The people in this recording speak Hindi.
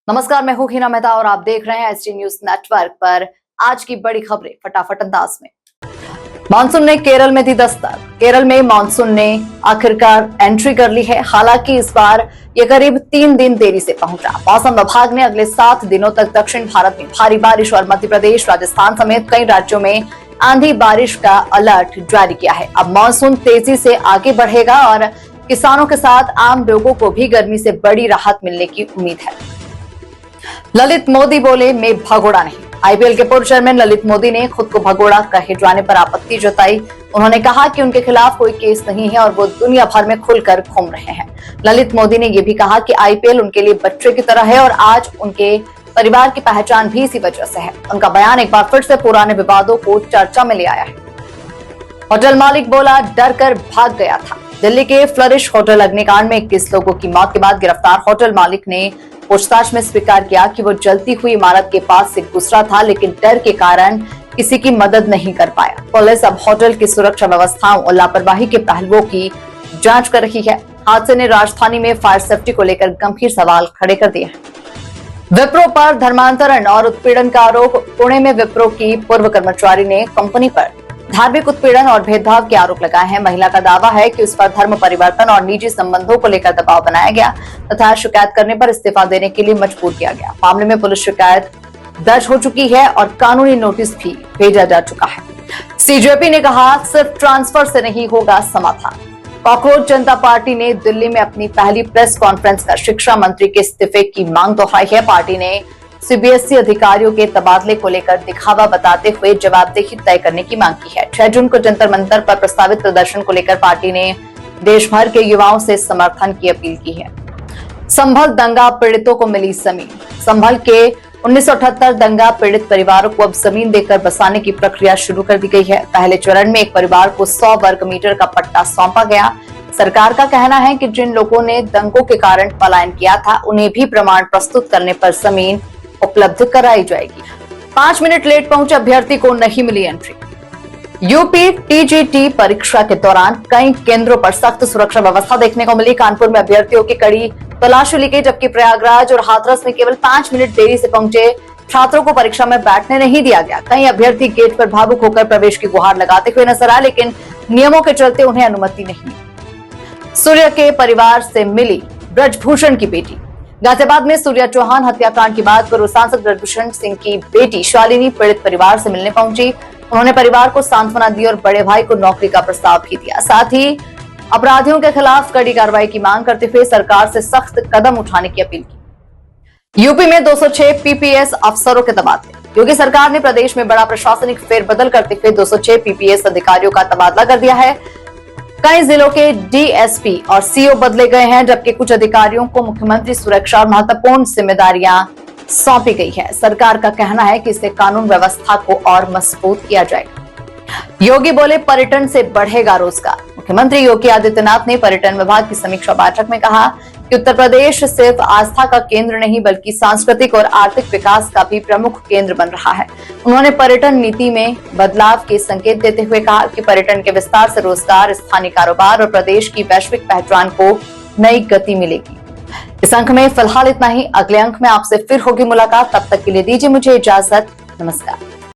नमस्कार, मैं हूं हिना मेहता और आप देख रहे हैं एसटी न्यूज नेटवर्क पर आज की बड़ी खबरें फटाफट अंदाज में। मानसून ने केरल में दी दस्तक। केरल में मानसून ने आखिरकार एंट्री कर ली है। हालांकि इस बार यह करीब 3 दिन देरी से पहुंचा। मौसम विभाग ने अगले 7 दिनों तक दक्षिण भारत में भारी बारिश और मध्य प्रदेश, राजस्थान समेत कई राज्यों में आंधी बारिश का अलर्ट जारी किया है। अब मानसून तेजी से आगे बढ़ेगा और किसानों के साथ आम लोगों को भी गर्मी से बड़ी राहत मिलने की उम्मीद है। ललित मोदी बोले, मैं भगोड़ा नहीं। आईपीएल के पूर्व चेयरमैन ललित मोदी ने खुद को भगोड़ा कहे जाने पर आपत्ति जताई। उन्होंने कहा कि उनके खिलाफ कोई केस नहीं है और वो दुनिया भर में खुलकर घूम रहे हैं। ललित मोदी ने यह भी कहा कि आईपीएल उनके लिए बच्चे की तरह है और आज उनके परिवार की पहचान भी इसी वजह से है। उनका बयान एक बार फिर से पुराने विवादों को चर्चा में ले आया है। होटल मालिक बोला, डर कर भाग गया था। दिल्ली के फ्लरिश होटल अग्निकांड में 21 लोगों की मौत के बाद गिरफ्तार होटल मालिक ने पूछताछ में स्वीकार किया कि वो जलती हुई इमारत के पास से गुजरा था, लेकिन डर के कारण किसी की मदद नहीं कर पाया। पुलिस अब होटल की सुरक्षा व्यवस्थाओं और लापरवाही के पहलुओं की जांच कर रही है। हादसे ने राजधानी में फायर सेफ्टी को लेकर गंभीर सवाल खड़े कर दिए हैं। विप्रो पर धर्मांतरण और उत्पीड़न का आरोप। पुणे में विप्रो की पूर्व कर्मचारी ने कंपनी पर धार्मिक उत्पीड़न और भेदभाव के आरोप लगाए हैं। महिला का दावा है कि उस पर धर्म परिवर्तन और निजी संबंधों को लेकर दबाव बनाया गया तथा शिकायत करने पर इस्तीफा देने के लिए मजबूर किया गया। मामले में पुलिस शिकायत दर्ज हो चुकी है और कानूनी नोटिस भी भेजा जा चुका है। सीजेपी ने कहा, सिर्फ ट्रांसफर से नहीं होगा समाधान। कॉकरोच जनता पार्टी ने दिल्ली में अपनी पहली प्रेस कॉन्फ्रेंस कर शिक्षा मंत्री के इस्तीफे की मांग दोहराई है। पार्टी ने सीबीएसई अधिकारियों के तबादले को लेकर दिखावा बताते हुए जवाबदेही तय करने की मांग की है। 6 जून को जंतर मंतर पर प्रस्तावित प्रदर्शन को लेकर पार्टी ने देश भर के युवाओं से समर्थन की अपील की है। संभल दंगा पीड़ितों को मिली जमीन। संभल के 1978 दंगा पीड़ित परिवारों को अब जमीन देकर बसाने की प्रक्रिया शुरू कर दी गई है। पहले चरण में एक परिवार को 100 वर्ग मीटर का पट्टा सौंपा गया। सरकार का कहना है कि जिन लोगों ने दंगों के कारण पलायन किया था, उन्हें भी प्रमाण प्रस्तुत करने पर जमीन उपलब्ध कराई जाएगी। 5 मिनट लेट पहुंचे अभ्यर्थी को नहीं मिली एंट्री। यूपी टीजीटी परीक्षा के दौरान कई केंद्रों पर सख्त सुरक्षा व्यवस्था देखने को मिली। कानपुर में अभ्यर्थियों की कड़ी तलाशी ली गई, जबकि प्रयागराज और हाथरस में केवल 5 मिनट देरी से पहुंचे छात्रों को परीक्षा में बैठने नहीं दिया गया। कई अभ्यर्थी गेट पर भावुक होकर प्रवेश की गुहार लगाते हुए नजर आए, लेकिन नियमों के चलते उन्हें अनुमति नहीं मिली। सूर्य के परिवार से मिली ब्रजभूषण की बेटी। गाजियाबाद में सूर्या चौहान हत्याकांड के बाद पूर्व सांसद ब्रजभूषण सिंह की बेटी शालिनी पीड़ित परिवार से मिलने पहुंची। उन्होंने परिवार को सांत्वना दी और बड़े भाई को नौकरी का प्रस्ताव भी दिया। साथ ही अपराधियों के खिलाफ कड़ी कार्रवाई की मांग करते हुए सरकार से सख्त कदम उठाने की अपील की। यूपी में 206 पीपीएस अफसरों के तबादले। योगी सरकार ने प्रदेश में बड़ा प्रशासनिक फेरबदल करते हुए 206 पीपीएस अधिकारियों का तबादला कर दिया है। कई जिलों के डीएसपी और सीओ बदले गए हैं, जबकि कुछ अधिकारियों को मुख्यमंत्री सुरक्षा और महत्वपूर्ण जिम्मेदारियां सौंपी गई है। सरकार का कहना है कि इससे कानून व्यवस्था को और मजबूत किया जाएगा। योगी बोले, पर्यटन से बढ़ेगा रोजगार। मुख्यमंत्री योगी आदित्यनाथ ने पर्यटन विभाग की समीक्षा बैठक में कहा कि उत्तर प्रदेश सिर्फ आस्था का केंद्र नहीं बल्कि सांस्कृतिक और आर्थिक विकास का भी प्रमुख केंद्र बन रहा है। उन्होंने पर्यटन नीति में बदलाव के संकेत देते हुए कहा कि पर्यटन के विस्तार से रोजगार, स्थानीय कारोबार और प्रदेश की वैश्विक पहचान को नई गति मिलेगी। इस अंक में फिलहाल इतना ही। अगले अंक में आपसे फिर होगी मुलाकात। तब तक के लिए दीजिए मुझे इजाजत। नमस्कार।